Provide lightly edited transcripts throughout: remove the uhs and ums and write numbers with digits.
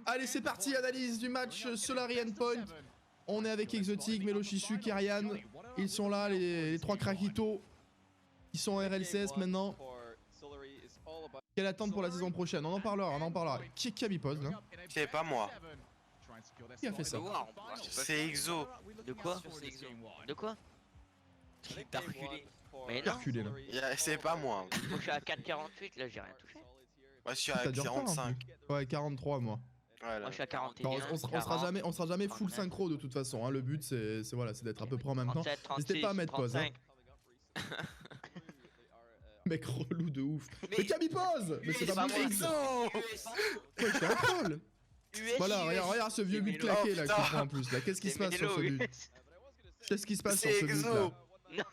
Allez, c'est parti, analyse du match Solari Endpoint. On est avec Exotic, Melochishu, Kerian. Ils sont là, les trois craquitos. Ils sont en RLCS maintenant. Quelle attente pour la saison prochaine? On en parlera, on en parlera. Qui a mis pause là? C'est pas moi. Qui a fait ça? C'est Exo. De quoi? De quoi? T'as reculé. Mais T'as non, reculé là. C'est pas moi. moi je suis à 4,48 là, j'ai rien touché. Moi je suis à T'as du retard, hein, 45. Ouais, 43 moi. Voilà. Moi je suis à Non, 41. on sera jamais full 39. synchro de toute façon. Hein. Le but c'est voilà, c'est d'être à peu près en même temps. 37, 36, N'hésitez pas à mettre pause. Hein. 35. Mec relou de ouf. Mais qui a mis pause? Mais c'est pas pas moi. possible. Ouais, t'es un troll. Voilà, regarde ce vieux but claqué là qui prend en plus là. Qu'est-ce qui se passe sur ce but? Qu'est-ce qui se passe sur C'est ce but Exo. là? Non.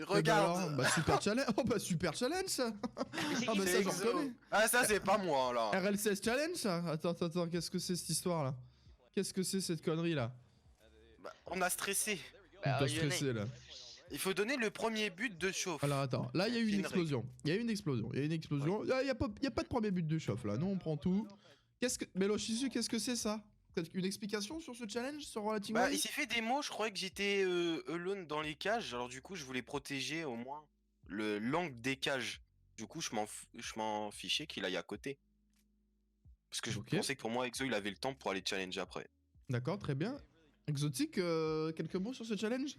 Regarde. Bah super challenge. Oh bah super challenge ça. Ah bah ça C'est j'en Exo. reconnais. Ah ça c'est pas moi là. RLCS challenge ça. Attends, qu'est-ce que c'est cette histoire là? Qu'est-ce que c'est cette connerie là? Bah, on a stressé. Bah, T'as stressé là. Il faut donner le premier but de chauffe. Alors attends, là il y a eu C'est une une explosion. Il y a eu une explosion. Il y a pas de premier but de chauffe là. Nous on prend tout. Qu'est-ce que Melochishu, qu'est-ce que c'est ça? Peut-être une explication sur ce challenge sur la team? Bah il s'est fait des mots, je croyais que j'étais alone dans les cages, alors du coup je voulais protéger au moins l'angle des cages. Du coup je m'en fichais qu'il aille à côté. Parce que je Ok. pensais que pour moi Exo il avait le temps pour aller challenger après. D'accord, très bien. Exotique, quelques mots sur ce challenge?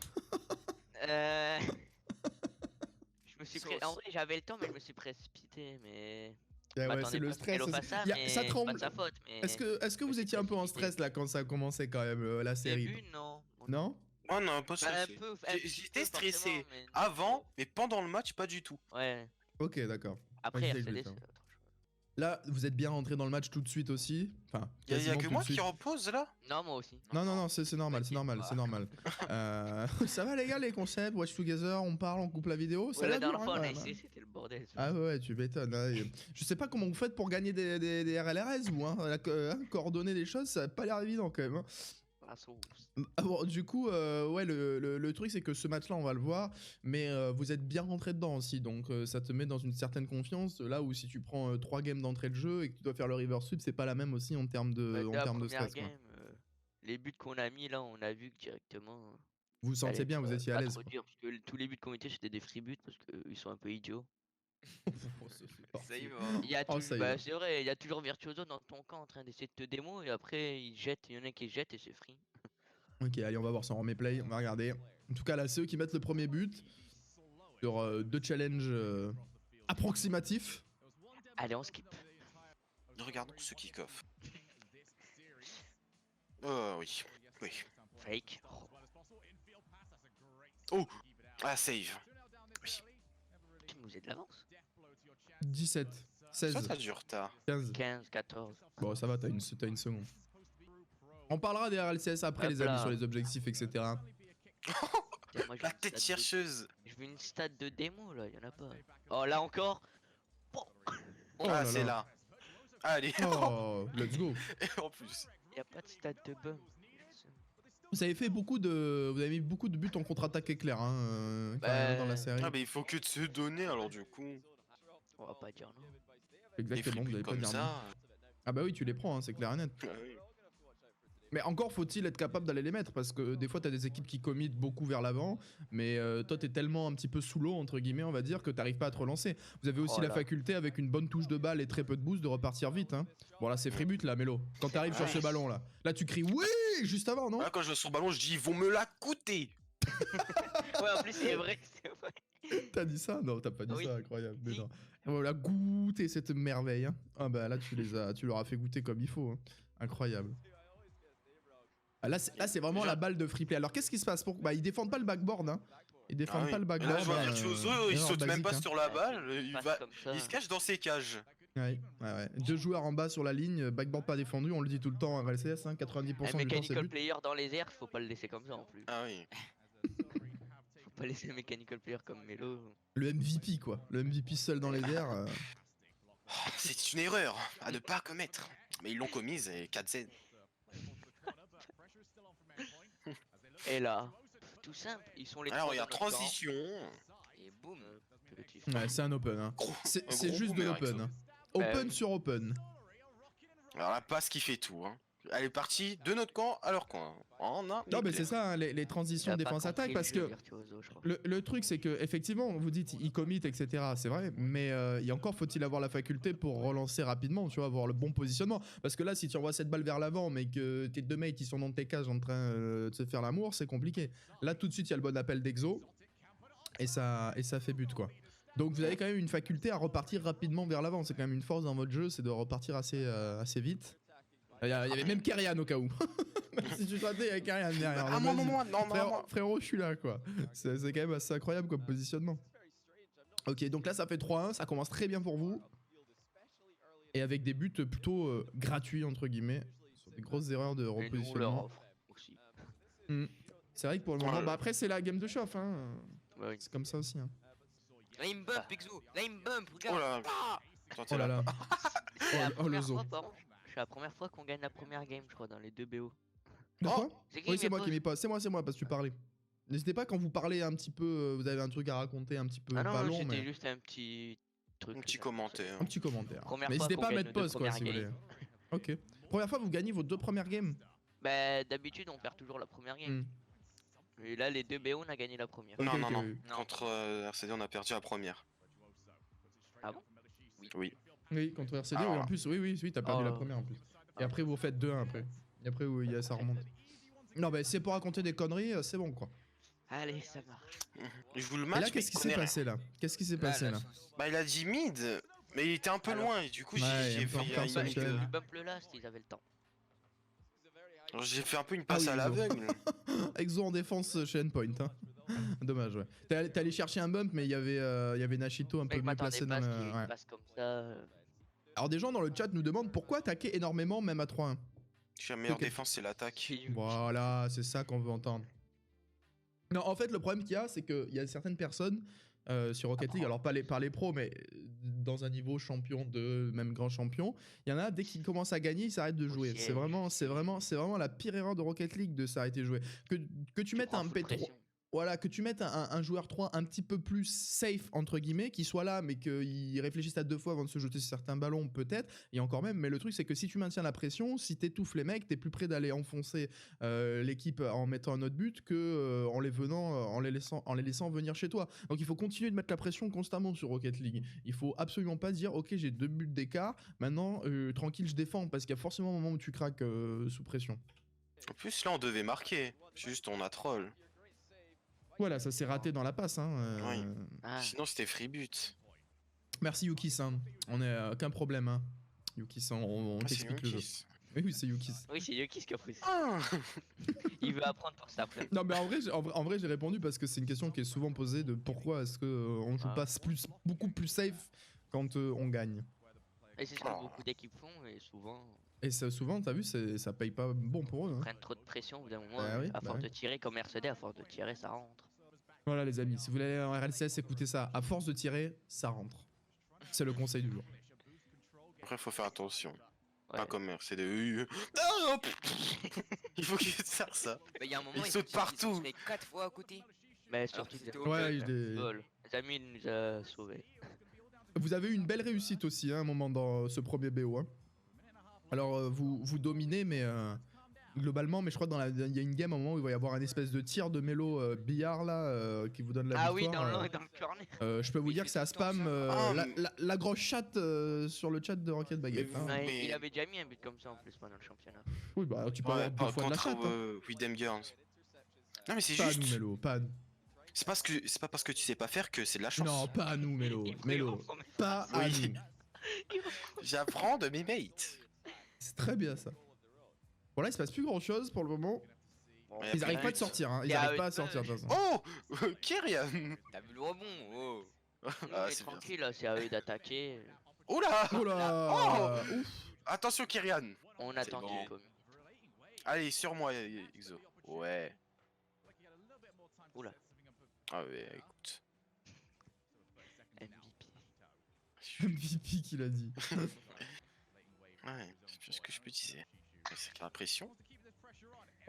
Je me suis en vrai j'avais le temps mais je me suis précipité mais... Ouais, M'attendais c'est le pas stress. qu'elle fasse ça, Y a- mais ça c'est tremble. pas de sa faute, mais... Est-ce que vous étiez un peu en stress là quand ça a commencé quand même la série? Début, non. Non? Oh non, pas Bah, un stressé. peu, J'étais stressé forcément, mais- avant, mais pendant le match pas du tout. Ouais. Ok, d'accord. Après, Ouais, RCD, c'est c'est ça. autre chose. Là, vous êtes bien rentré dans le match tout de suite aussi? Enfin, Y'a quasiment que tout moi de suite. qui repose là. Non, moi aussi. Non, c'est normal, c'est normal, c'est normal. Ça va les gars, les concepts, watch together, on parle, on coupe la vidéo, ça Ouais, va la dernière dur, fois, hein, on a quand même, essayé, hein. c'était le bordel. Ah ouais, tu m'étonnes. Hein. Je sais pas comment vous faites pour gagner des RLRS, vous, hein. Coordonner des choses, ça a pas l'air évident quand même. Hein. La sauce. Ah bon, du coup, ouais, le truc c'est que ce match-là, on va le voir, mais vous êtes bien rentré dedans aussi, donc ça te met dans une certaine confiance. Là où si tu prends 3 games d'entrée de jeu et que tu dois faire le reverse sweep, c'est pas la même aussi en termes de, Bah, de stress. Quoi. Game, les buts qu'on a mis là, on a vu que directement. Vous vous sentez bien, vous étiez à pas l'aise. trop dur, parce que tous les buts qu'on mettait, c'était des free buts parce qu'ils sont un peu idiots. Ça y va. Il y a Oh, ça y est. bah, c'est vrai, il y a toujours Virtuoso dans ton camp en train d'essayer de te démo et après il y en a qui jettent et c'est free. Ok, allez, on va voir ça en replay, on va regarder. En tout cas, là, c'est eux qui mettent le premier but sur 2 challenges approximatifs. Allez, on skip. Regardons ce kick-off. Oh oui, oui. Fake. Oh, ah save. Oui. Tu nous de l'avance. 17, 16, Ça t'as du retard. 15. 15, 14. Bon, ça va, t'as une seconde. On parlera des RLCS après, Hop les amis, là. sur les objectifs, etc. Moi, j'ai La une tête stat de- chercheuse. Je veux une stat de démo là, y'en a pas. Oh là encore. Oh Ah là c'est là. là. Allez. Oh, let's go. En plus. Y a pas de stat de bum. Vous avez fait beaucoup de... Vous avez mis beaucoup de buts en contre-attaque éclair, hein, quand même, dans la série. Ah mais il faut que de se donner alors du coup. On va pas dire non. Exactement, vous avez pas comme dire non. ça. Ah bah oui, tu les prends, hein, c'est clair et net. Ah oui. Mais encore faut-il être capable d'aller les mettre, parce que des fois t'as des équipes qui committent beaucoup vers l'avant, mais toi t'es tellement un petit peu sous l'eau, entre guillemets, on va dire, que t'arrives pas à te relancer. Vous avez aussi Oh la là. faculté, avec une bonne touche de balle et très peu de boost, de repartir vite. Hein. Bon là c'est free but là, Mélo. Quand t'arrives sur ce ballon là, là tu cries oui juste avant, non? Là quand je vais sur le ballon je dis ils vont me la coûter. Ouais, en plus c'est vrai, c'est vrai. T'as dit ça? Non, t'as pas dit Oui. ça, incroyable. Mais Si. non. Voilà, goûter cette merveille. Hein. Ah bah là tu leur as fait goûter comme il faut. Hein. Incroyable. Ah, là c'est vraiment la balle de free play. Alors qu'est-ce qui se passe pour... Bah ils défendent pas le backboard. Hein. Ils défendent Ah pas le oui. backboard. Là je vois Virtuoso, il erreur saute même basique, pas hein. sur la balle, Passe comme ça. il se cache dans ses cages. Ouais. 2 joueurs en bas sur la ligne, backboard pas défendu, on le dit tout le temps à RLCS, hein, 90% Un du temps c'est mechanical but. player dans les airs, faut pas le laisser comme ça en plus. Ah oui. Faut pas laisser un mechanical player comme Melo. Le MVP quoi, le MVP seul dans les airs. C'est une erreur à ne pas commettre. Mais ils l'ont commise et 4Z. Et là, tout simple, ils sont les Alors trois il y a dans notre transition. camp, et boum, petit Ouais, c'est un open. Hein. Gros- C'est un gros juste de boomer, l'open. Exo. Hein. Bah Open oui. sur open. Alors la passe qui fait tout. Hein. Elle est partie de notre camp à leur camp. En un Non, mais éclair. c'est ça, hein, les transitions Il a pas défense-attaque, compris parce le jeu, que Virtuoso, je crois. le truc, c'est que effectivement, vous dites, il commit, etc. C'est vrai, mais il encore faut-il avoir la faculté pour relancer rapidement, tu vois, avoir le bon positionnement. Parce que là, si tu envoies cette balle vers l'avant, mais que tes deux mates qui sont dans tes cages en train de se faire l'amour, c'est compliqué. Là, tout de suite, il y a le bon appel d'Exo, et ça fait but, quoi. Donc vous avez quand même une faculté à repartir rapidement vers l'avant. C'est quand même une force dans votre jeu, c'est de repartir assez vite. Il y avait même Kerrian au cas où. Même si tu ratais, il y avait Kerrian derrière. Ah, Donc, vas-y. moi, non, Frérot, je suis là, quoi. C'est quand même assez incroyable comme positionnement. Ok, donc là, ça fait 3-1. Ça commence très bien pour vous. Et avec des buts plutôt gratuits, entre guillemets. Sur des grosses erreurs de Et nous, on leur repositionnement. offre aussi. C'est vrai que pour le moment. Bah après, c'est la game de chauffe. Hein. Bah oui. C'est comme ça aussi. Hein. Là il me bump, Exo. Là il me bump, Oh regarde. là. Ah Attends, Oh là là. C'est la Oh, première le zoo. fois, par contre, c'est la première fois qu'on gagne la première game, je crois, dans les deux BO. De quoi C'est qui Oui, c'est mes moi qui potes m'y passe. C'est moi, parce que tu parlais. N'hésitez pas quand vous parlez un petit peu, vous avez un truc à raconter un petit peu Ah non, pas long, c'était mais juste un petit truc. Un petit là. commentaire. un petit commentaire. Première Mais fois n'hésitez qu'on pas à gagne mettre nos deux pause quoi si vous premières voulez. Ok. Première fois vous gagnez vos deux premières games. Bah d'habitude on perd toujours la première game. Et là les deux BO on a gagné la première. Ok, Non, non, ok, non. oui. Contre RCD, on a perdu la première. Ah bon? Oui. Oui, contre RCD, Alors oui, là. en plus, oui, t'as perdu Oh. la première en plus. Et après vous faites 2-1 après. Et après ça remonte. Non mais c'est pour raconter des conneries, c'est bon quoi. Allez ça marche. Je vous le Et match, là mais qu'est-ce il qui s'est connaît rien. passé là? Qu'est-ce qui s'est passé là? Bah, il a dit mid, mais il était un peu Alors. loin, et du coup, Ouais, j'ai un peu en fait retard une sur le mid, challenge. Du bump le last ils avaient le temps. j'ai fait un peu une Ah passe oui, à Exo. l'aveugle. Exo en défense chez Endpoint. Hein. Dommage, ouais. T'es allé chercher un bump, mais il y avait Nashito un peu Mec mieux placé m'attendais dans pas le. qu'il Ouais. passe comme ça. Alors des gens dans le chat nous demandent pourquoi attaquer énormément même à 3-1. La meilleure Ok. défense, c'est l'attaque. Voilà, c'est ça qu'on veut entendre. Non, en fait, le problème qu'il y a, c'est qu'il y a certaines personnes sur Rocket League, alors pas les pros, mais dans un niveau champion 2, même grand champion, il y en a, dès qu'ils commencent à gagner, ils s'arrêtent de jouer. Ok. C'est vraiment la pire erreur de Rocket League de s'arrêter de jouer. Que tu mettes prends un full P3. pression. Voilà, que tu mettes un joueur 3 un petit peu plus safe, entre guillemets, qui soit là, mais qu'il réfléchisse à deux fois avant de se jeter sur certains ballons, peut-être, et encore même, mais le truc, c'est que si tu maintiens la pression, si t'étouffes les mecs, t'es plus près d'aller enfoncer l'équipe en mettant un autre but que en les laissant venir chez toi. Donc il faut continuer de mettre la pression constamment sur Rocket League. Il faut absolument pas dire, ok, j'ai 2 buts d'écart, maintenant, tranquille, je défends, parce qu'il y a forcément un moment où tu craques sous pression. En plus, là, on devait marquer. Juste, on a troll. Voilà, ça s'est raté dans la passe. Hein, Oui. Ah. Sinon, c'était free but. Merci Yukis, on n'a aucun problème. Hein. Yukis, on Ah, c'est t'explique le jeu. Yukis. Oui, c'est Yukis. Oui c'est Yuki qui a fait ça. Ah Il veut apprendre pour ça après. Non, mais en vrai, j'ai répondu parce que c'est une question qui est souvent posée de pourquoi est-ce que on joue Ah. pas beaucoup plus safe quand on gagne. Et c'est ce que beaucoup d'équipes font et souvent Et ça, souvent, t'as vu, ça paye pas bon pour eux. Hein. prennent trop de pression au bout d'un moment. Bah oui, À bah force oui. de tirer comme RCD, à force de tirer ça rentre. Voilà, les amis, si vous voulez aller en RLCS, écoutez ça. À force de tirer, ça rentre. C'est le conseil du jour. Après, faut faire attention. Ouais. Pas comme RCD. Ah, il faut qu'il faire ça. Bah il y a un moment Il il saute partout. se met 4 fois à côté. Mais surtout c'était des au Ouais, bol. goals. Les amis il nous a sauvés. Vous avez eu une belle réussite aussi, hein, un moment dans ce premier BO. Hein. Alors, vous dominez, mais globalement, mais je crois que il y a une game à un moment où il va y avoir un espèce de tir de mélo billard là qui vous donne la Ah oui, victoire. dans le corner. Je peux vous Il dire fait que ça tout le temps spam ça. la grosse chatte sur le chat de Rocket Baguette. Mais Hein. vous- Ouais, mais- il avait déjà mis un but comme ça en plus pendant le championnat. Oui, bah tu peux Ouais, avoir deux fois de la contre chatte. Hein. Widem Girls. Non, mais c'est Pas à juste. nous, Mélo, pas à nous. C'est pas parce que tu sais pas faire que c'est de la chance. Non, pas à nous, Mélo. Il Mélo, reprend même pas à Oui. nous. J'apprends de mes mates. C'est très bien ça. Bon, là, il se passe plus grand chose pour le moment. Bon, Ouais, Ils arrivent ouais. pas de sortir, hein. Ils Il y a arrivent pas à une sortir de toute façon. Oh Kyrian. T'as vu le rebond. Oh. nous, Ah, on est c'est bien. tranquille là, c'est à eux d'attaquer. Oh là Oh là Ouf. Attention Kyrian. On attend bon. qu'il commit. Allez, sur moi, Exo. Ouais. Oula, Ah ouais, écoute. MVP. MVP qu'il a dit. Ouais, c'est plus ce que je peux dire. C'est l'impression.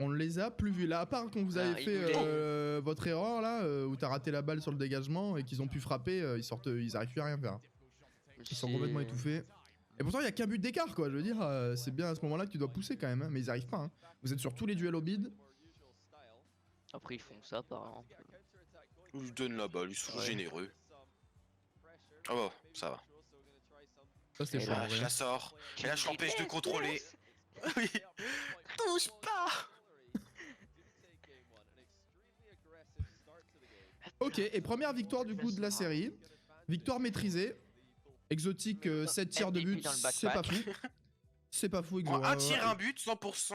On les a plus vus là, à part quand vous avez Ah, il fait voulait- votre erreur là, où t'as raté la balle sur le dégagement et qu'ils ont pu frapper, ils arrivent plus à rien faire. Ils sont complètement étouffés. Et pourtant, il y a qu'un but d'écart, quoi. Je veux dire, c'est bien à ce moment-là que tu dois pousser quand même, hein, mais ils arrivent pas. Hein. Vous êtes sur tous les duels au bid. Après, ils font ça, par exemple. Ils donnent la balle, ils sont Ouais. généreux. Ah bah, ça va. Ça, c'est Et chaud. là, en Ah, vrai. je la sors. Et là, je t'empêche de contrôler. Oui. Touche pas. Ok, et première victoire du coup de la série. Victoire maîtrisée. Exotique, 7 tirs de MVP but, dans le c'est pas fou. backpack. C'est pas fou, Exo. Un hein. tir, un but, 100%.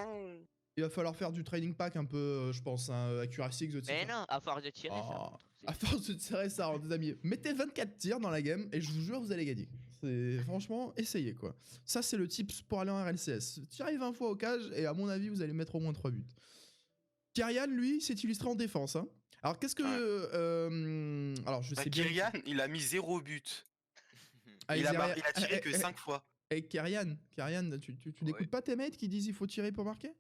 Il va falloir faire du training pack un peu, je pense, hein, accuracy exotique. Mais hein. non, à force de tirer, ça Oh. rentre. C'est- À force de tirer, ça rentre, des amis. Mettez 24 tirs dans la game et je vous jure, vous allez gagner. C'est franchement, essayez quoi. Ça, c'est le tips pour aller en RLCS. Tirez 20 fois au cage et à mon avis, vous allez mettre au moins 3 buts. Kyrian, lui, s'est illustré en défense. Hein. Alors, qu'est-ce que. Alors, je sais bien. Kyrian, il a mis 0 but. Ah, Il a Zéria- tiré eh, que eh, 5 fois. eh, Kyrian, tu Ouais. n'écoutes pas tes mates qui disent il faut tirer pour marquer?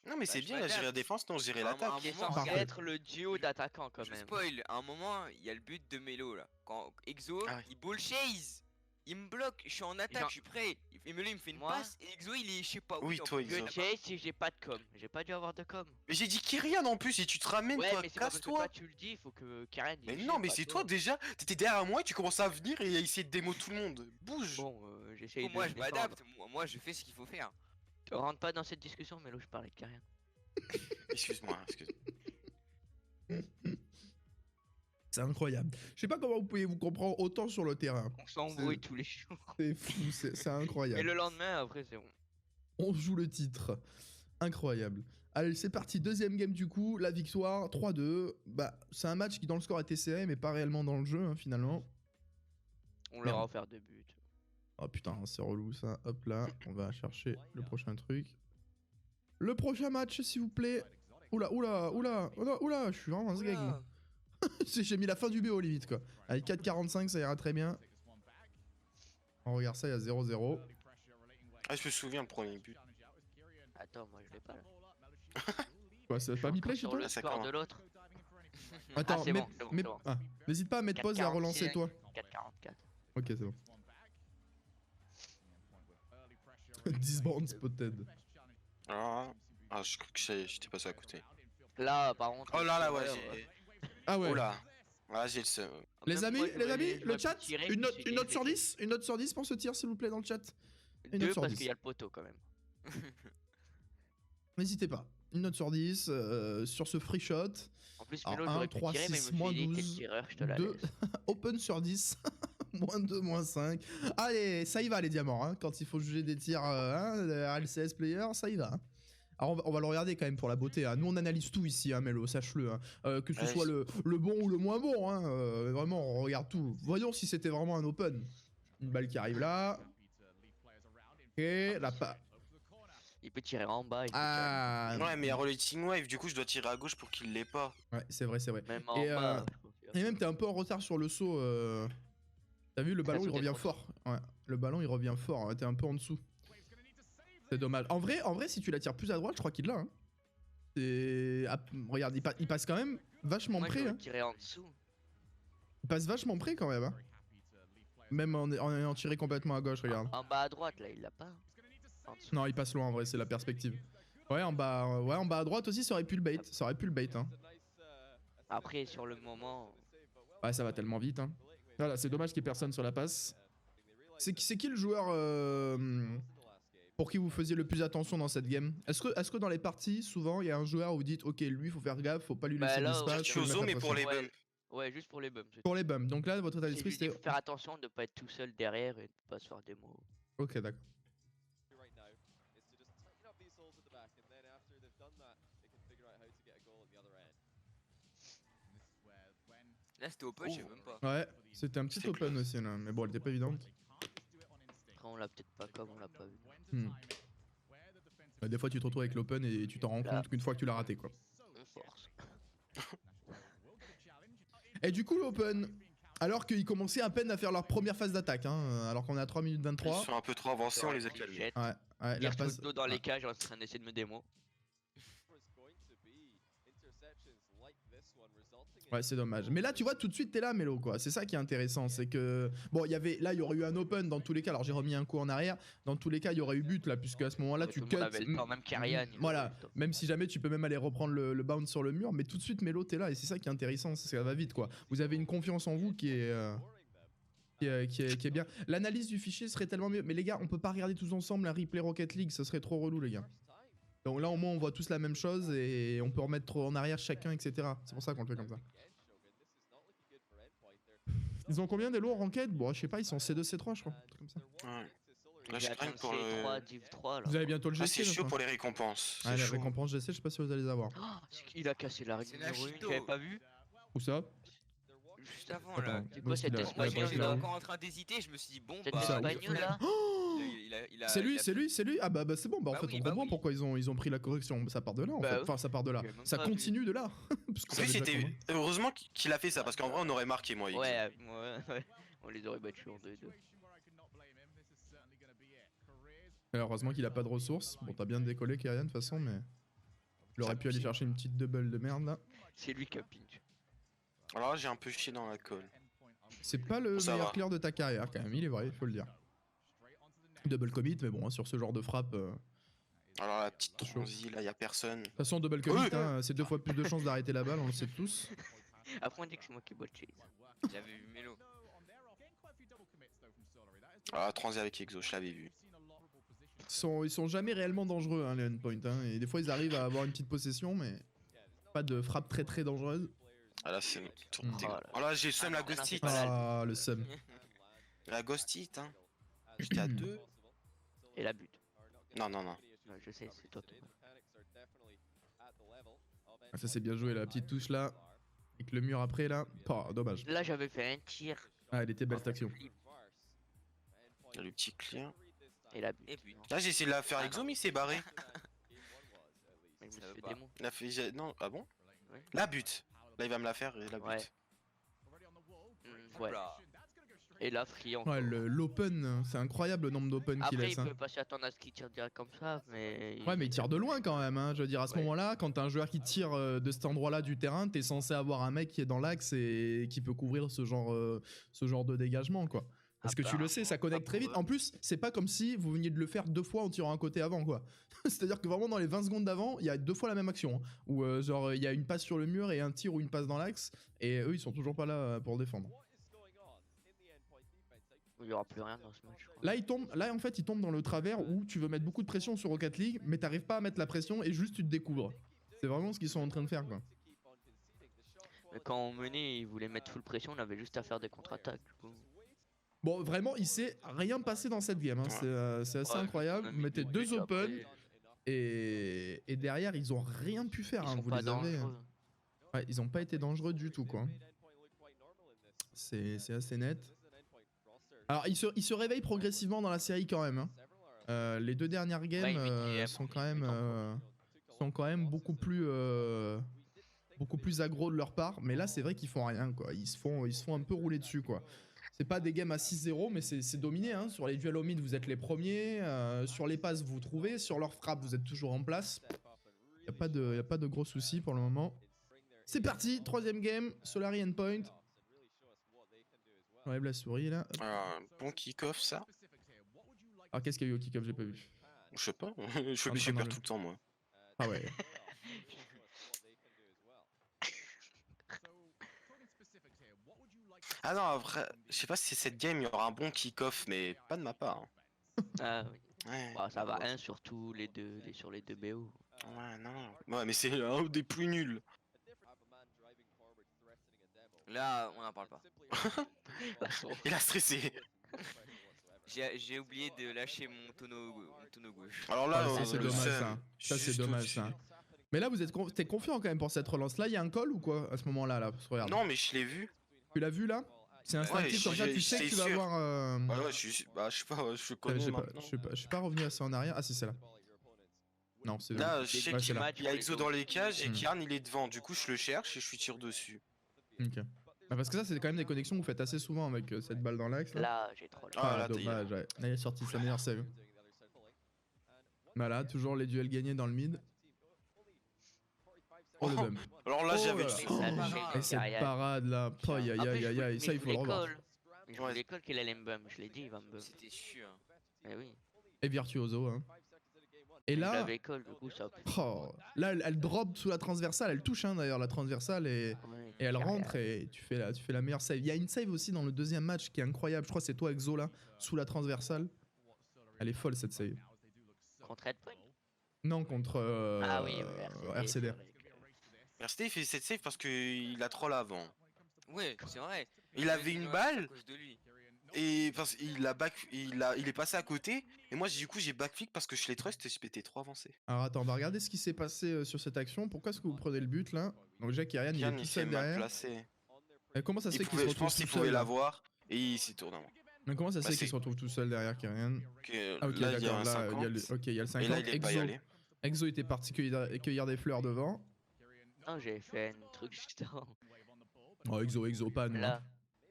Non, mais c'est je bien, il a géré la m'adapte. défense, non, gérer À un l'attaque. moment, C'est moment, censé Parfait. être le duo d'attaquants quand Je même. spoil, à un moment, il y a le but de Melo là. Quand Exo, Ah ouais. il ball chase. Il me bloque, je suis en attaque, Genre- je suis prêt. Et Melo il me fait une Moi- passe et Exo il est je sais pas où. Oui, il est en toi, train de Exo. Je me chase si j'ai pas de com. J'ai pas dû avoir de com. Mais j'ai dit Kyrian en plus, si tu te ramènes, Ouais, toi, mais c'est pas parce que casse-toi. toi tu le dis, il faut que Karen. il Mais gère, non, mais pas c'est toi déjà, t'étais derrière moi et tu commences à venir et à essayer de démo tout le monde. Bouge. Bon, j'essaye Oh, de. moi me je défendre. m'adapte, moi je fais ce qu'il faut faire. Rentre pas dans cette discussion, mais là je parlais de Karen. Excuse-moi, excuse. C'est incroyable. Je sais pas comment vous pouvez vous comprendre autant sur le terrain. On s'embrouille tous les jours. C'est fou, c'est Et incroyable. le lendemain, après, c'est bon. On joue le titre. Incroyable. Allez, c'est parti. Deuxième game du coup. La victoire, 3-2. Bah, c'est un match qui dans le score était serré, mais pas réellement dans le jeu, hein, finalement. On Merde. leur a offert 2 buts. Oh putain, c'est relou ça. Hop là, on va chercher le prochain truc. Le prochain match, s'il vous plaît. Oula, oula, oula, oula, oula, je suis vraiment un sgeg, moi. J'ai mis la fin du BO limite quoi. Avec 4,45, ça ira très bien. On regarde ça, il y a 0-0. Ah, je me souviens, le premier but. Attends, moi je l'ai pas là. Quoi, ça va pas Je suis mi play encore chez sur toi le Ça score commence. de l'autre. Attends, c'est mais, bon, c'est bon, mais- c'est bon. ah, n'hésite pas à mettre pause et à 4,45. relancer toi. 4,44. Ok, c'est bon. 10 bandes spotted. Ah, je crois que j'étais passé à côté. Là, par contre. Oh là là, ouais, ouais, j'ai. Ah ouais. Oh là. Ah, j'ai le seum. Les Même amis, moi, les amis, j'aurais le pu chat, tirer, une je me note, suis une dit, note sur je vais 10, une note sur 10 pour ce tir s'il vous plaît dans le chat. Une note 2 sur parce 10. qu'il y a le poteau quand même. N'hésitez pas. Une note sur 10 sur ce free shot. En plus, Alors, Melo, 1, j'aurais pu 3, tirer, mais 6, je me moins suis dit, quel 12, tireur, je te la 2, laisse. open sur 10, moins 2, moins 5. Allez, ça y va les diamants, hein, quand il faut juger des tirs RLCS player, ça y va. Hein. Alors on va le regarder quand même pour la beauté. Hein. Nous on analyse tout ici, hein, Melo, sache-le. Hein. Que ce Ouais, soit le bon ou le moins bon. Hein. Vraiment, on regarde tout. Voyons si c'était vraiment un open. Une balle qui arrive là. Ok, la pa... Il peut tirer en bas. Il peut Ah, Ouais, mais il y a Rotating Wave, du coup, je dois tirer à gauche pour qu'il l'ait pas. ouais, c'est vrai, c'est vrai. tirer même en Et, bas. Et même t'es un peu en retard sur le saut. T'as vu, le ballon il sautait revient trop fort. Ouais, le ballon il revient fort. Hein. T'es un peu en dessous. C'est dommage. En vrai, si tu la tires plus à droite, je crois qu'il l'a. Hein. Regarde, il passe quand même vachement Moi, près. j'aurais Hein. tiré en dessous. Il passe vachement près quand même. Hein. Même en ayant tiré complètement à gauche, regarde. En bas à droite, là, il l'a pas. En dessous. Non, il passe loin en vrai, c'est la perspective. Ouais, en bas à droite aussi, ça aurait pu le bait. Ça aurait pu le bait. Hein. Après, sur le moment. Ouais, ça va tellement vite. Hein. Voilà, c'est dommage qu'il y ait personne sur la passe. C'est qui le joueur pour qui vous faisiez le plus attention dans cette game? Est-ce que dans les parties, souvent, il y a un joueur où vous dites, ok, lui, faut faire gaffe, faut pas lui Bah laisser là, d'espace. ouais, faut le Chozo, mettre à mais pour pression. les Ouais. bumps. Ouais, juste pour les bums. Pour les bums. Donc là, votre état d'esprit, Il faut c'était... faire attention de pas être tout seul derrière et de pas se faire des mots. Ok, d'accord. Là c'était open, je sais même pas. Ouais, c'était un petit C'est open close. aussi, là. Mais bon, elle était pas évidente. Après, on l'a peut-être pas comme on l'a pas vu. Bah, des fois, tu te retrouves avec l'open et tu t'en rends Là. compte qu'une fois que tu l'as raté, quoi. On force. Et du coup, l'open, alors qu'ils commençaient à peine à faire leur première phase d'attaque, hein, alors qu'on est à 3 minutes Ils 23. sont un peu trop avancés, on les a Il calmés. jette. Ouais, la Il passe... dos dans les cages, on est en train d'essayer de me démo. Ouais, c'est dommage. Mais là, tu vois, tout de suite, t'es là, Melo, quoi. C'est ça qui est intéressant. C'est que. Bon, il y avait. Là, il y aurait eu un open dans tous les cas. Alors, j'ai remis un coup en arrière. Dans tous les cas, il y aurait eu but, là, puisque à ce moment-là, Ouais, tu tout le cut. monde avait le temps, même Kyrian, il Voilà. aurait eu le temps. Même si jamais tu peux même aller reprendre le bounce sur le mur. Mais tout de suite, Melo, t'es là. Et c'est ça qui est intéressant. C'est que ça va vite, quoi. Vous avez une confiance en vous qui est. Qui est bien. L'analyse du fichier serait tellement mieux. Mais les gars, on peut pas regarder tous ensemble un replay Rocket League. Ça serait trop relou, les gars. Donc là, au moins, on voit tous la même chose. Et on peut remettre en arrière chacun, etc. C'est pour ça qu'on le fait comme ça. Ils ont combien d'élo en ranked? Bon, je sais pas, ils sont C2, C3, je crois. Un truc comme ça. Ouais. Là, J'ai je crains atteint pour C3, le. Div 3 là. Vous avez bientôt le Ah, GC, c'est chaud là, pour les récompenses. Ah, C'est les chaud. récompenses GC, je sais pas si vous allez les avoir. Oh, il a cassé la règle C'est numéro 1, Nashito. j'avais pas vu. Où ça? Juste avant là. Attends, C'est où quoi est-ce qu'il cet a- Moi ouais, espagnol j'étais là, là où encore en train d'hésiter, je me suis dit bon Cet bah. ça, où espagnol là. Oh il C'est a lui, fait- c'est lui, c'est lui. Ah bah c'est bon, bah en Bah fait oui, on bah comprend oui. pourquoi ils ont pris la correction. Ça part de là en Bah fait. oui. Enfin ça part de là. J'ai même Ça pas vu. continue de là. Parce que En ça plus, avait déjà c'était. commencé. Heureusement qu'il a fait ça, parce qu'en vrai, on aurait marqué, moi. Exo. Ouais, ouais. On les aurait battus en 2-2. Alors, heureusement qu'il a pas de ressources. Bon, t'as bien décollé Kyrian de toute façon, mais. Il aurait pu aller chercher une petite double de merde là. C'est lui qui a pinch. Alors là, j'ai un peu chié dans la colle. C'est pas le Ça meilleur va. clear de ta carrière quand même, il est vrai, il faut le dire. Double commit, mais bon, hein, sur ce genre de frappe. De Alors, la petite Chaud. transi, là, y a personne. toute façon, double commit, Oui. hein, c'est 2 fois plus de chances d'arrêter la balle, on le sait tous. Après on dit que c'est moi qui bois chase. J'avais vu Melo. Ah, transi avec Exo, je l'avais vu. Ils sont jamais réellement dangereux, hein, les endpoints. Hein, et des fois, ils arrivent à avoir une petite possession, mais pas de frappe très très dangereuse. Ah là, c'est. Mm. Oh là, j'ai seum Ah la non, non, ghost c'est hit. pas là. Ah, le seum. La ghost hit, hein. J'étais à 2. Et la but. Non, non, non. Ouais, je sais, c'est toi qui. Ah, ça, c'est bien joué, la petite touche là. Avec le mur après là. Oh, dommage. Là j'avais fait un tir. Ah, elle était belle cette action. Il y a le petit clear. Et la but. Et but. Là, j'ai essayé de la faire Ah Exo, non. mais il s'est barré. Mais je Ça me veut suis pas. fait démo. Il a fait. Non, ah bon? Ouais. La but. Là, il va me la faire et la but. Ouais. Ouais. Oula. Et là free encore. Ouais, l'open, c'est incroyable le nombre d'open qu'il Après laisse. il Hein. peut pas s'attendre à ce qu'il tire direct comme ça, mais. Ouais, mais il tire de loin quand même. Hein. Je veux dire, à ce Ouais. moment-là, quand t'as un joueur qui tire de cet endroit-là du terrain, t'es censé avoir un mec qui est dans l'axe et qui peut couvrir ce genre de dégagement, quoi. Parce que tu le sais, ça connecte très vite. En plus, c'est pas comme si vous veniez de le faire 2 fois en tirant un côté avant, quoi. C'est-à-dire que vraiment dans les 20 secondes d'avant, il y a 2 fois la même action. Hein, où genre il y a une passe sur le mur et un tir ou une passe dans l'axe. Et eux, ils sont toujours pas là pour défendre. Il y aura plus rien dans ce match. je crois. Là, en fait, il tombe dans le travers où tu veux mettre beaucoup de pression sur Rocket League, mais t'arrives pas à mettre la pression et juste tu te découvres. C'est vraiment ce qu'ils sont en train de faire, quoi. Mais quand on menait, ils voulaient mettre full pression, on avait juste à faire des contre-attaques. Du coup. Bon, vraiment, il s'est rien passé dans cette game. Hein. C'est assez Ouais, incroyable. on a Vous mis mettez des 2 buts open après. et derrière, ils ont rien pu faire. Ils Hein. sont Vous pas les avez. dangereux. Ouais, ils ont pas été dangereux du tout, quoi. C'est assez net. Alors, il se réveille progressivement dans la série quand même. Hein. Les 2 dernières games Ouais, il met sont des- quand même beaucoup plus aggro de leur part. Mais là, c'est vrai qu'ils font rien, quoi. Ils se font un peu rouler dessus, quoi. C'est pas des games à 6-0, mais c'est dominé. Hein. Sur les duels au mid, vous êtes les premiers. Sur les passes, vous trouvez. Sur leur frappe, vous êtes toujours en place. Y a pas de gros soucis pour le moment. C'est parti, 3ème game, Solary Endpoint. On enlève la souris là. Hop. Bon kick-off, ça. Alors qu'est-ce qu'il y a eu au kick-off, j'ai pas vu. Je sais pas. Je train perds d'enlever. tout le temps, moi. Ah ouais. Ah non, après, je sais pas si cette game, il y aura un bon kick-off, mais pas de ma part. Hein. Ah oui. Ouais. Bah, ça va 1 sur tous les deux, sur les 2 BO. Ouais, non. Ouais, mais c'est un des plus nuls. Là, on en parle pas. Il a stressé. J'ai oublié de lâcher mon tonneau gauche. Alors là, Ah, ça, c'est le dommage, seum. ça. Ça, c'est Juste dommage, au-dessus. ça. Mais là, t'es confiant quand même pour cette relance. Là, il y a un call ou quoi à ce moment-là là, parce que regarde. Non, mais je l'ai vu. Tu l'as vu là? C'est instinctif, comme ça, tu sais que tu vas sûr. avoir. Ouais, je sais pas, je connais Je maintenant. suis pas revenu assez en arrière. Ah, si, c'est là. Non, c'est Là, je sais Ouais, qu'il c'est là. y a Exo dans les cages et Hmm. Kian il est devant. Du coup, je le cherche et je suis tire dessus. Ok. Ah, parce que ça, c'est quand même des connexions que vous faites assez souvent avec cette balle dans l'axe. Là. Là, j'ai troll. Ah, Ah, là, t'es- dommage, ouais. Là, il a sorti sa meilleure save. Voilà, toujours les duels gagnés dans le mid. Oh le bump. Alors là, Oh j'avais là du là. Ça, sang. j'ai Et cette Kyrian. parade là, aïe aïe Après, aïe aïe aïe, ça il faut le revoir. Je voulais call qu'il allait me bum, je l'ai dit, il va me bum. C'était sûr. Mais oui, Et virtuoso hein. Et je là, l'avais call, du coup ça. oh, là elle drop sous la transversale, elle touche hein, d'ailleurs la transversale et Ouais, elle Kyrian. rentre et tu fais la meilleure save. Il y a une save aussi dans le deuxième match qui est incroyable, je crois que c'est toi Exo là, sous la transversale. Elle est folle cette save. Contre Redpoint. Non contre Ah oui, RCD. c'est vrai. RCD il fait cette save parce qu'il a troll avant. Ouais, c'est vrai. Il avait une balle À cause de lui. et parce il est passé à côté et moi du coup j'ai backflip parce que je l'ai trust et je pétais trop avancé. Alors attends, on va regarder ce qui s'est passé sur cette action. Pourquoi est-ce que vous prenez le but là? Donc déjà Kyrian il est Kian tout il s'est seul mal derrière. placé. Et comment ça se fait qu'il se Je retrouve pense qu'il tout pouvait seul là l'avoir et il s'y tourne avant. Mais comment ça se Bah, fait qu'il c'est- se retrouve tout seul derrière Kyrian? Ah ok Là il y a d'accord, un là il y a 50 le, ok, il y a le et 50. là il est pas y allé. Exo était parti cueillir des fleurs devant. Non, j'ai fait un truc juste avant. Oh Exo pas nous. Là.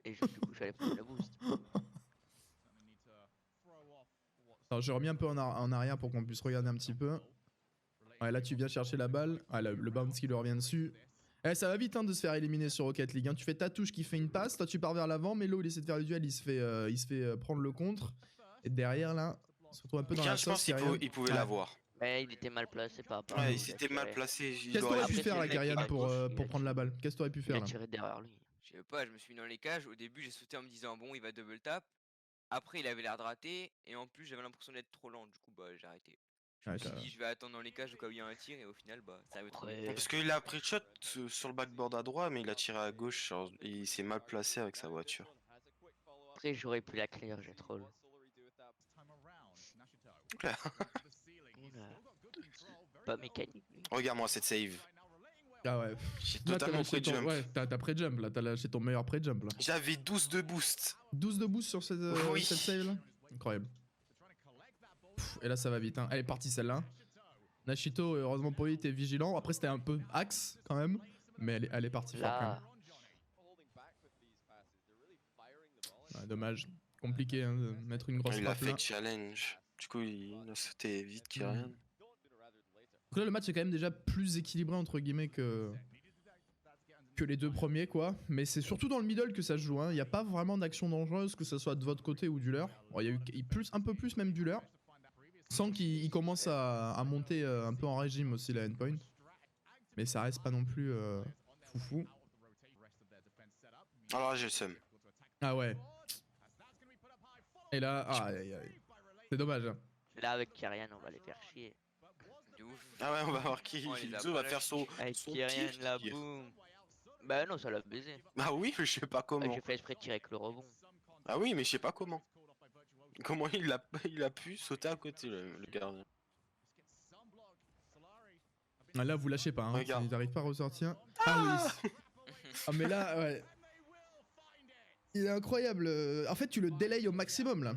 Et du coup, j'allais prendre la boost. Alors j'ai remis un peu en arrière pour qu'on puisse regarder un petit peu. Ouais là tu viens chercher la balle. Ah le bounce qui lui revient dessus. Eh ça va vite hein, de se faire éliminer sur Rocket League hein. Tu fais ta touche qui fait une passe, toi tu pars vers l'avant, Melo il essaie de faire le duel, il se fait prendre le contre. Et derrière là, on se retrouve un peu dans Kian la je pense sauce. qu'il Kyrian. pouvait Ouais. l'avoir. Mais il était mal placé par rapport Ouais à il nous, s'était a mal tiré. placé. Qu'est-ce que aurait t'aurais Après, pu c'est faire le là mec qui Kyrian va à gauche, il pour a prendre la balle? Qu'est-ce que t'aurais pu Il faire a là? tiré derrière lui. Je sais pas, je me suis mis dans les cages. Au début, j'ai sauté en me disant bon, il va double tap. Après, il avait l'air de rater. Et en plus, j'avais l'impression d'être trop lent. Du coup, bah, j'ai arrêté. Je me Ouais, suis t'as- dit, je vais attendre dans les cages au cas où il y a un tir. Et au final, bah, ça avait trop vite. Ouais. Parce qu'il a pris le shot sur le backboard à droite mais il a tiré à gauche genre, et il s'est mal placé avec sa voiture. Après, j'aurais pu la clear, j'ai troll. Oula. Oula. Pas mécanique, lui. Regarde-moi cette save. Ah ouais. J'ai Là, t'as totalement lâché pris ton... jump. Ouais, t'as pré-jump là, t'as lâché ton meilleur pré-jump là. J'avais 12 de boost. 12 de boost sur cette, Oui. cette save là. Incroyable. Pff, et là ça va vite hein. Elle est partie celle-là. Nashito, heureusement pour lui, était vigilant. Après c'était un peu axe quand même. Mais elle est partie fort quand Là, même. Ouais, dommage. Compliqué hein, de mettre une grosse Il a frappe là. fait challenge. Du coup il a sauté vite Kyrian. Donc là le match est quand même déjà plus équilibré entre guillemets que les deux premiers quoi. Mais c'est surtout dans le middle que ça se joue. Hein. Il n'y a pas vraiment d'action dangereuse que ce soit de votre côté ou du leur. Bon, il y a eu un peu plus même du leur. Sans qu'il commence à monter un peu en régime aussi la endpoint. Mais ça reste pas non plus foufou. Alors là j'ai le seum. Ah ouais. Et là, aïe, aïe. C'est dommage. Hein. là avec Kyrian, on va les faire chier. De ouf. Ah ouais on va voir qui. Oh, il a Zo pas va faire son Avec son Kyrian, tir, la tir. boum. Bah non, ça l'a baisé. Ah oui mais je sais pas Ah, comment. j'ai fait exprès de tirer avec le rebond. Ah oui mais je sais pas comment. Comment il a pu sauter à côté le gardien. Ah, là, vous lâchez pas. Hein. Regarde. Ils n'arrivent pas à ressortir. Ah oui. Ah mais là, ouais. Il est incroyable. En fait, tu le délayes au maximum là.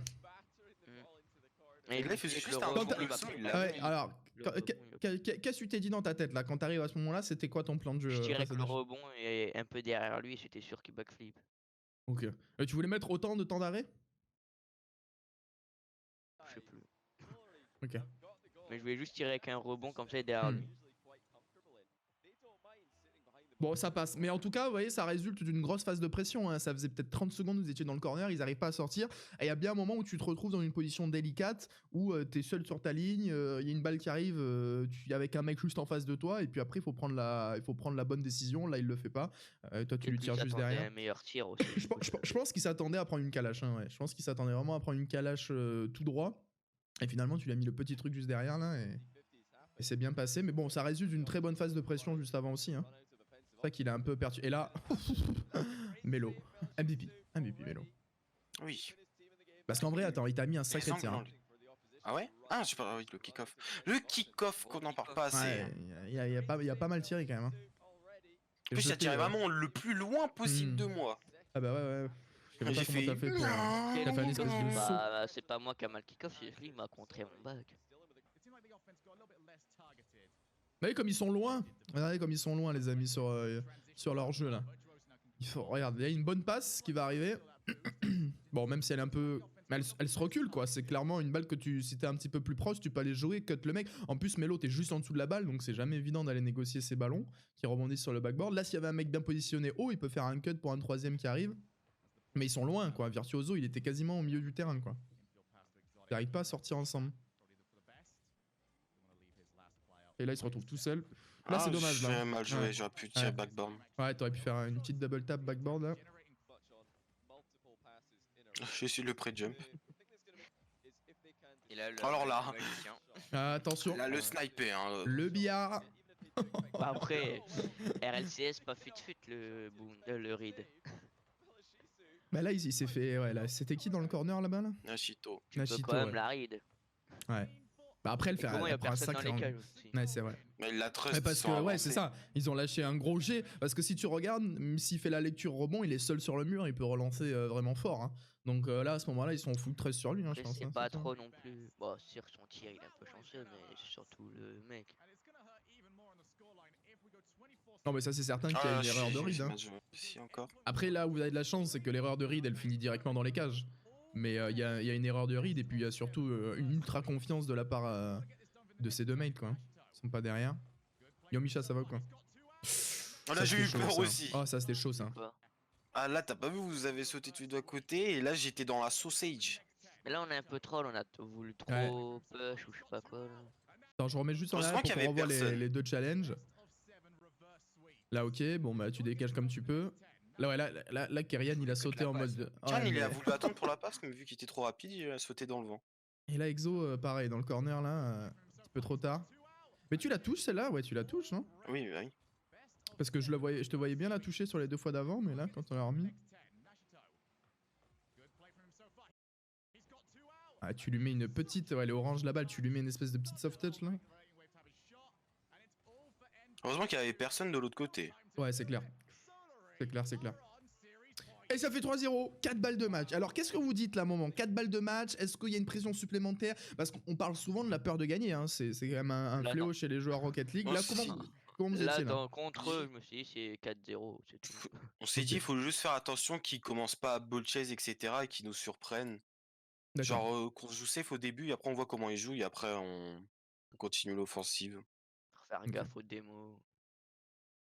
Et là, il faisait juste le un rebond, double il va saut, prendre il la l'a Ouais, balle. alors, Le rebond, il va qu'est-ce que tu t'es dit dans ta tête là quand t'arrives à ce moment-là? C'était quoi ton plan de jeu Je tirais avec face à le Nash? rebond et un peu derrière lui, c'était sûr qu'il backflip. Ok. Tu voulais mettre autant de temps d'arrêt? Je sais plus. Ok. Mais je voulais juste tirer avec un rebond comme ça et derrière Hmm. lui. Bon, ça passe. Mais en tout cas, vous voyez, ça résulte d'une grosse phase de pression. Hein. Ça faisait peut-être 30 secondes, vous étiez dans le corner, ils n'arrivent pas à sortir. Et il y a bien un moment où tu te retrouves dans une position délicate, où tu es seul sur ta ligne, il y a une balle qui arrive avec un mec juste en face de toi, et puis après, il faut prendre la bonne décision. Là, il le fait pas. Toi, tu lui tires juste derrière. Un meilleur tir aussi. Je pense qu'il s'attendait à prendre une calache. Hein, ouais. Je pense qu'il s'attendait vraiment à prendre une calache tout droit. Et finalement, tu lui as mis le petit truc juste derrière là, et c'est bien passé. Mais bon, ça résulte d'une très bonne phase de pression juste avant aussi. Hein. C'est vrai qu'il a un peu perdu. Et là, Melo. MVP Melo. Oui. Parce qu'en vrai, attends, il t'a mis un sacré tir. Sanglant, Hein. lui. Ah ouais? Ah je sais pas, oui le kick-off. Le kick-off qu'on n'en parle pas assez. Ouais, il y a pas mal tiré quand même. Hein. En plus, ça tirait vraiment le plus loin possible Hmm. de moi. Ah bah ouais. Je sais même J'ai pas comment t'as fait pour. T'as fait une espèce de saut. Bah, c'est pas moi qui a mal kick-off, c'est lui qui m'a contré mon bac. Vous voyez comme ils sont loin. Regardez comme ils sont loin les amis sur leur jeu là. Regarde, il y a une bonne passe qui va arriver. Bon, même si elle est un peu Mais elle se recule quoi, c'est clairement une balle que si t'es un petit peu plus proche, tu peux aller jouer, cut le mec. En plus, Melo, t'es juste en dessous de la balle, donc c'est jamais évident d'aller négocier ces ballons qui rebondissent sur le backboard. Là, s'il y avait un mec bien positionné haut, il peut faire un cut pour un troisième qui arrive. Mais ils sont loin quoi, Virtuoso, il était quasiment au milieu du terrain quoi. Ils n'arrivent pas à sortir ensemble. Et là, il se retrouve tout seul. Là, c'est dommage là. J'ai mal joué, Ouais. j'aurais pu tirer backboard. Ouais, t'aurais pu faire une petite double tap backboard là. J'ai su le pré-jump. Et là, Alors là. le magicien. Attention. Là, le sniper. Hein. Le billard. Bah après, RLCS pas fut le read. Bah là, il s'est fait. Ouais, là, c'était qui dans le corner là-bas là Nashito. Tu peux Nashito, quand même ouais. la read. Ouais. Bah après, elle Et fait comment il y a elle prend un personne dans sacré les angle. cages aussi. Ouais, c'est vrai. Mais il la trust. Ouais, parce que, sans ouais, avancer. c'est ça. Ils ont lâché un gros jet. Parce que si tu regardes, même s'il fait la lecture rebond, il est seul sur le mur, il peut relancer vraiment fort. Hein. Donc là, à ce moment-là, ils sont full 13 sur lui, hein, je Mais pense. c'est hein, pas c'est ça. trop non plus. Bon, sur son tir, il est un peu chanceux, mais c'est surtout le mec. Non, mais ça, c'est certain qu'il y a une erreur de read. Hein. Si encore. Après, là où vous avez de la chance, c'est que l'erreur de read, elle finit directement dans les cages. Mais il y a une erreur de read, et puis il y a surtout une ultra confiance de la part de ces deux mates, quoi. Ils sont pas derrière. Yo, Misha, ça va quoi? Oh Ça, là, j'ai c'était eu chaud, peur ça. aussi. Oh, ça, c'était chaud, ça. Ah là, t'as pas vu, vous avez sauté tous les deux à côté, et là, j'étais dans la sausage. Mais là, on est un peu troll, on a voulu trop push ou je sais pas quoi. Là. Attends, je remets juste en Heureusement arrière pour qu'il y qu'on avait revoie personne. les deux challenges. Là, ok, bon, bah, tu décages comme tu peux. Là, ouais, là Kerian, il a sauté en mode. Tiens, Ouais, il a mais- voulu attendre pour la passe, mais vu qu'il était trop rapide, il a sauté dans le vent. Et là, Exo, pareil, dans le corner, là, un petit peu trop tard. Mais tu la touches, celle-là? Ouais, tu la touches, non? Oui, oui. Parce que je te voyais bien la toucher sur les deux fois d'avant, mais là, quand on l'a remis. Ah, tu lui mets une petite. Ouais, elle est orange la balle, tu lui mets une espèce de petite soft touch là. Heureusement qu'il y avait personne de l'autre côté. Ouais, c'est clair. C'est clair, c'est clair. Et ça fait 3-0, 4 balles de match. Alors qu'est-ce que vous dites là, moment? 4 balles de match, est-ce qu'il y a une pression supplémentaire? Parce qu'on parle souvent de la peur de gagner, hein. C'est quand même un Là, fléau non. chez les joueurs Rocket League. Là, comment vous Là, étiez là? contre eux, je me suis dit c'est 4-0, c'est tout. On s'est Ok. dit, il faut juste faire attention qu'ils commencent pas à ball chase, etc. et qu'ils nous surprennent. D'accord. Genre, qu'on se joue safe au début, et après on voit comment ils jouent, et après on continue l'offensive. Faut faire Ok. gaffe aux démos.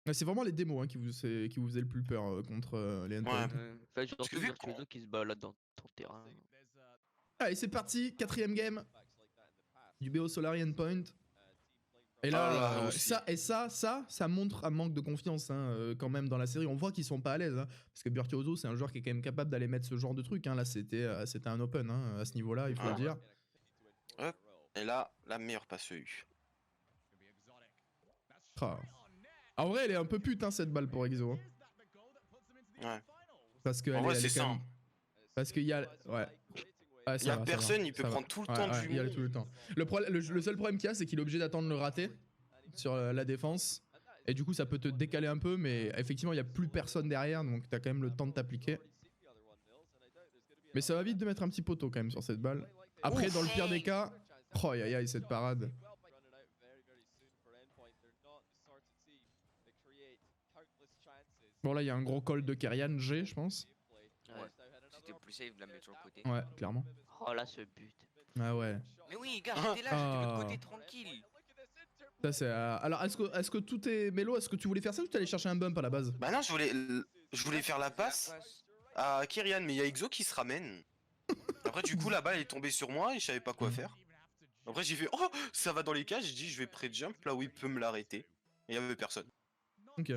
Ouais, c'est vraiment les démos hein, qui vous faisaient le plus peur contre les endpoints. Enfin, surtout vu Virtuoso qui se balade dans ton terrain. Allez, c'est parti, 4ème game du BO Solari Endpoint. Et là, Ah là, aussi. ça montre un manque de confiance hein, quand même dans la série. On voit qu'ils sont pas à l'aise. Hein, parce que Virtuoso, c'est un joueur qui est quand même capable d'aller mettre ce genre de truc. Hein. Là, c'était un open hein, à ce niveau-là, il faut Ah. le dire. Hop. Et là, la meilleure passe EU. Ah. En vrai, elle est un peu pute hein, cette balle pour Exo. Hein. Ouais. Parce que En elle vrai, est c'est quand ça. même... Parce qu'il y a... Ouais. Ouais, Il y a personne, il peut prendre tout le temps du il y a monde. tout le temps. Le seul problème qu'il y a, c'est qu'il est obligé d'attendre le raté sur la défense. Et du coup, ça peut te décaler un peu, mais effectivement, il n'y a plus personne derrière, donc t'as quand même le temps de t'appliquer. Mais ça va vite de mettre un petit poteau quand même sur cette balle. Après, Ouf. dans le pire des cas, oh aïe aïe, cette parade. Bon, là, il y a un gros call de Kerian G, je pense. Ouais. C'était plus safe de la mettre sur le côté. Ouais, clairement. Oh là, ce but. Ah ouais. Mais oui, gars, j'étais là, j'étais de l'autre côté Ah. tranquille. Ça, c'est. Alors, est-ce que tout est. Mélo, est-ce que tu voulais faire ça ou tu allais chercher un bump à la base? Bah non, je voulais faire la passe à Kyrian, mais il y a Exo qui se ramène. Après, du coup, la balle est tombée sur moi et je savais pas quoi faire. Après, j'ai fait, oh, ça va dans les cages. J'ai dit, je vais pré-jump là où il peut me l'arrêter. Et il y avait personne. Ok.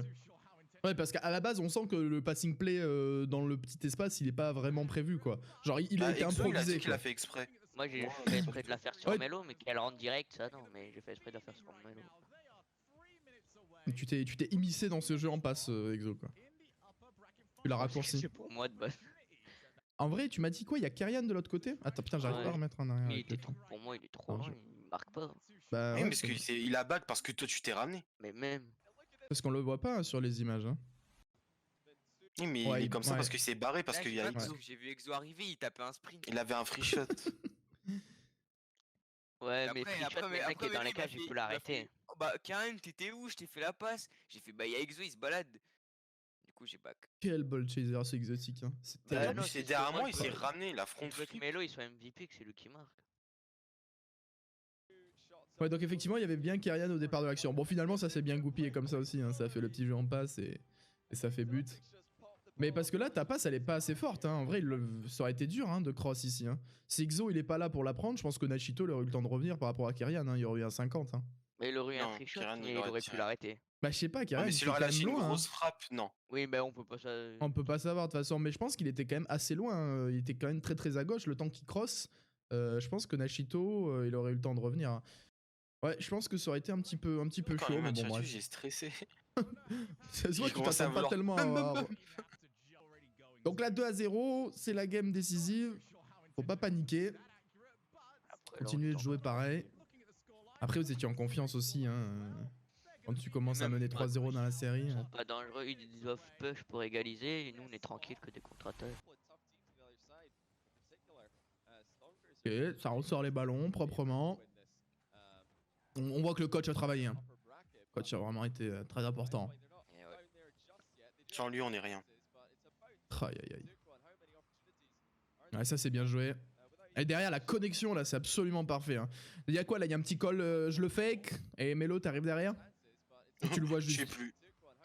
Ouais, parce qu'à la base, on sent que le passing play dans le petit espace, il est pas vraiment prévu, quoi. Genre, il a été Exo, il a improvisé, dit qu'il quoi. a fait exprès. Moi, j'ai fait exprès de la faire sur Ouais. Melo, mais qu'elle rentre direct, ça non, mais j'ai fait exprès de la faire sur Melo. Tu t'es immiscé dans ce jeu en passe, Exo, quoi. Tu l'as raccourci. C'est pour moi de base. En vrai, tu m'as dit quoi? Il y a Kerian de l'autre côté? Attends, putain, j'arrive Ouais. pas à remettre en arrière. Mais il avec le était trop, temps. pour moi, il est trop Ah, loin, il marque pas. Bah, Oui, ouais, parce c'est- qu'il a back parce que toi, tu t'es ramené. Mais même. parce qu'on le voit pas hein, sur les images. Hein. Oui, mais Ouais, il est comme ça ouais. parce qu'il s'est barré, parce Là, qu'il j'ai y a pas Exo. vu, j'ai vu Exo arriver, il tapait un sprint. Il avait un free shot. Ouais, mais Après, free shot, mais le mec qui est dans Melo, les il m'a cages, fait- il peut il m'a l'arrêter. fait, oh, bah, Karim, t'étais où? Je t'ai fait la passe. J'ai fait, bah, il y a Exo, il se balade. Du Du coup, j'ai back. Quel ball chaser ce exotique. Hein. C'est Bah, terrible. en non, plus, c'est il est derrière que moi, moi, il je s'est veux- ramené, la front Je veux que flip. Melo il soit MVP, que c'est lui qui marque. Ouais, donc effectivement, il y avait bien Kyrian au départ de l'action. Bon, finalement, ça s'est bien goupillé comme ça aussi. Hein. Ça a fait le petit jeu en passe et ça fait but. Mais parce que là, ta passe, elle est pas assez forte. Hein. En vrai, ça aurait été dur hein, de cross ici. Hein. Si Exo, il est pas là pour la prendre, je pense que Nachito, il aurait eu le temps de revenir par rapport à Kyrian. Hein. Il y aurait eu un 50. Hein. Mais il aurait eu un Non, trickshot, Kyrian, il mais il aurait aurait pu tiré. l'arrêter. Bah, je sais pas, Ah, Kyrian, mais il s'il était aurait quand lâché même une loin. grosse Hein. frappe, non. Oui, mais on peut pas ça. On peut pas savoir de toute façon, mais je pense qu'il était quand même assez loin. Hein. Il était quand même très très à gauche. Le temps qu'il cross, je pense que Nachito, il aurait eu le temps de revenir. Hein. Ouais, je pense que ça aurait été un petit peu Quand chaud, il m'a mais bon, tiré bref. dessus, j'ai stressé. Ça se voit J'ai que tu commencé à t'attends pas vouloir- tellement Bam, bam, à... bam. Donc là, 2-0, c'est la game décisive. Faut pas paniquer. Après, Continuez de jouer pareil. Après, vous étiez en confiance aussi. Hein. Quand tu commences à Même mener 3-0 dans la série. Ils sont pas dangereux, ils doivent push pour égaliser et nous on est tranquille que des contre-attaques. Ok, ça ressort les ballons proprement. On voit que le coach a travaillé. Hein. Le coach a vraiment été très important. Et ouais. Sans lui, on est rien. Aïe aïe aïe. Ouais, ça c'est bien joué. Et derrière la connexion là, c'est absolument parfait. Hein. Il y a quoi là? Il y a un petit call, je le fake. Et Melo, t'arrives derrière? Ou tu le vois Je juste? sais plus.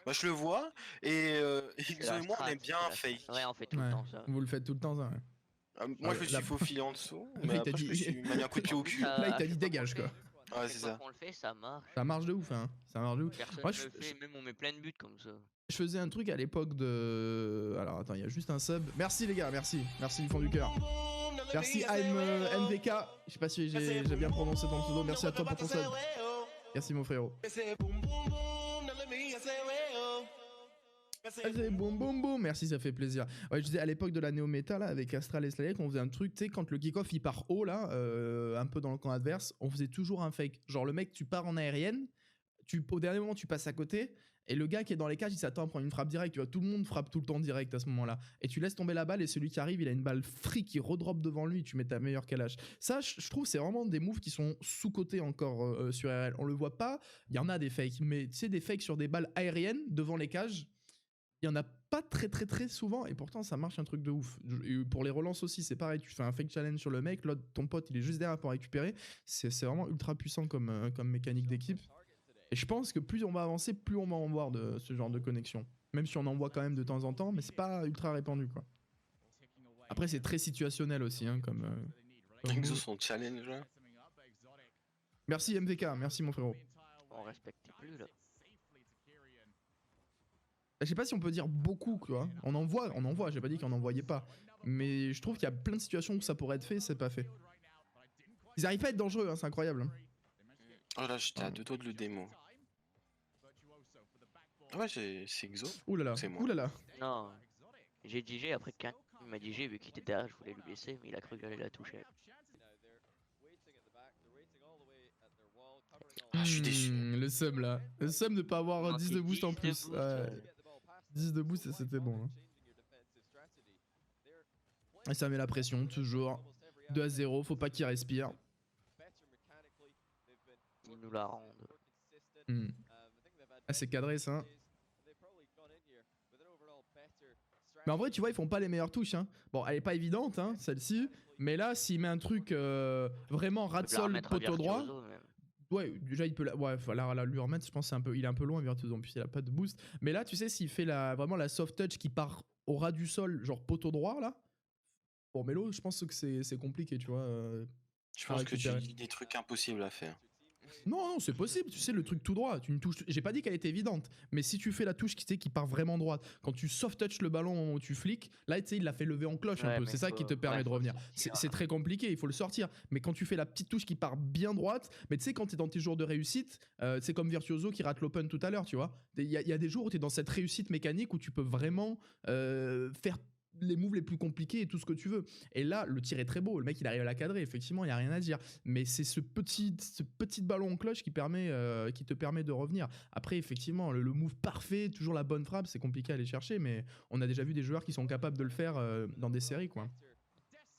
Bah, je le vois et Exo et moi, on aime bien un fake. Ouais, on fait tout Ouais, le temps ça. vous le faites tout le temps ça. Ouais. Moi, je me la- suis faufilé en dessous, il mais t'a après, dit- je me suis mis un coup de pied au cul. Ça- Là, il à t'a chaque dit fois dégage qu'on quoi. le fait- Ouais, à c'est chaque fois ça. qu'on le fait, ça marche. Ça marche de ouf, hein. Ça marche de ouf. Personne Moi, ne je- le fait, même on met plein de buts comme ça. Je faisais un truc à l'époque de. Alors attends, il y a juste un sub. Merci les gars, merci. Merci du fond du cœur. Merci MVK. Je sais pas si j'ai bien prononcé ton pseudo. Merci à toi pour ton sub. Merci mon frérot. Allez, boum boum boum, merci, ça fait plaisir. Ouais, je disais à l'époque de la Néo Méta là, avec Astral et Slayek, on faisait un truc, tu sais, quand le kick-off il part haut là, un peu dans le camp adverse, on faisait toujours un fake. Genre le mec, tu pars en aérienne, au dernier moment tu passes à côté, et le gars qui est dans les cages, il s'attend à prendre une frappe directe. Tu vois, tout le monde frappe tout le temps direct à ce moment-là. Et tu laisses tomber la balle, et celui qui arrive, il a une balle free qui redrop devant lui, tu mets ta meilleure calage. Ça, je trouve, c'est vraiment des moves qui sont sous-cotés encore sur RL. On le voit pas, il y en a des fakes, mais tu sais, des fakes sur des balles aériennes devant les cages. Il y en a pas très souvent et pourtant ça marche un truc de ouf. Et pour les relances aussi, c'est pareil, tu fais un fake challenge sur le mec, l'autre ton pote il est juste derrière pour récupérer. C'est vraiment ultra puissant comme mécanique d'équipe. Et je pense que plus on va avancer, plus on va en voir de ce genre de connexion. Même si on en voit quand même de temps en temps, mais c'est pas ultra répandu quoi. Après c'est très situationnel aussi hein, comme Exo, move. son challenge là. Merci MVK, merci mon frérot. On respecte plus là. Je sais pas si on peut dire beaucoup, tu vois. On en voit, j'ai pas dit qu'on en voyait pas. Mais je trouve qu'il y a plein de situations où ça pourrait être fait, c'est pas fait. Ils arrivent pas à être dangereux, hein, c'est incroyable. Hein. Oh là, j'étais à deux doigts de le démo. Ouais, c'est Exo. Oulala, C'est moi. oulala. Non, j'ai dit G, après quand il m'a dit G, vu qu'il était derrière, je voulais lui laisser, mais il a cru que j'allais la toucher. Ah, je suis déçu. Le seum là. Le seum de pas avoir Il 10 de manquait boost en 10 de plus. boost, Ouais. 10 de boost, c'était bon. Hein. Et ça met la pression, toujours. 2-0, faut pas qu'il respire. Ils nous la rendent. Hmm. Ah, c'est cadré ça. Mais en vrai, tu vois, ils font pas les meilleures touches. Hein. Bon, elle est pas évidente, hein, celle-ci. Mais là, s'il met un truc vraiment ras de Je peux la sol, remettre à poteau droit. Virtuoso, même. Ouais, déjà il peut la... Ouais, là, lui remettre, je pense il est un peu loin Virtuoso, en plus il a pas de boost. Mais là, tu sais, s'il fait vraiment la soft touch qui part au ras du sol, genre poteau droit là. Pour Melo, je pense que c'est compliqué, tu vois. Je pense que tu récupérer. dis des trucs impossibles à faire. Non, c'est possible, tu sais, le truc tout droit. Tu ne touches... J'ai pas dit qu'elle était évidente, mais si tu fais la touche qui part vraiment droite, quand tu soft touch le ballon au moment où tu fliques, là, tu sais, il l'a fait lever en cloche un Ouais, peu. mais C'est ça qui te permet de faut revenir. sortir, C'est très compliqué, il faut le sortir. Mais quand tu fais la petite touche qui part bien droite, mais tu sais, quand tu es dans tes jours de réussite, c'est comme Virtuoso qui rate l'open tout à l'heure, tu vois. Il y a des jours où tu es dans cette réussite mécanique où tu peux vraiment faire les moves les plus compliqués et tout ce que tu veux. Et là, le tir est très beau. Le mec, il arrive à la cadrer. Effectivement, il n'y a rien à dire. Mais c'est ce petit ballon en cloche qui te permet de revenir. Après, effectivement, le move parfait, toujours la bonne frappe, c'est compliqué à aller chercher. Mais on a déjà vu des joueurs qui sont capables de le faire dans des séries, quoi.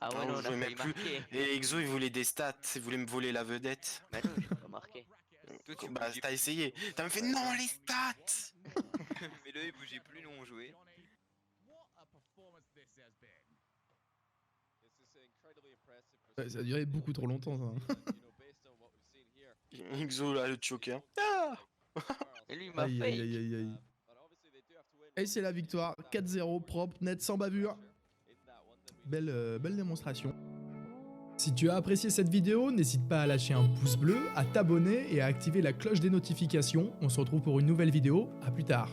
Ah ouais, Non, non, je on a jouais failli même plus. marquer. Et Exo, il voulait des stats, il voulait me voler la vedette. Bah non, j'ai pas marqué. Toi, tu Bah, bouges t'as essayé. T'as même fait non, les stats. Mais là, il bougeait plus, nous on jouait. Ça a duré beaucoup trop longtemps, ça. Exo là, le choker. Ah Et lui, il m'a Aïe, aïe, fake. aïe, aïe, aïe. Et c'est la victoire. 4-0, propre, net, sans bavure. Belle démonstration. Si tu as apprécié cette vidéo, n'hésite pas à lâcher un pouce bleu, à t'abonner et à activer la cloche des notifications. On se retrouve pour une nouvelle vidéo. À plus tard.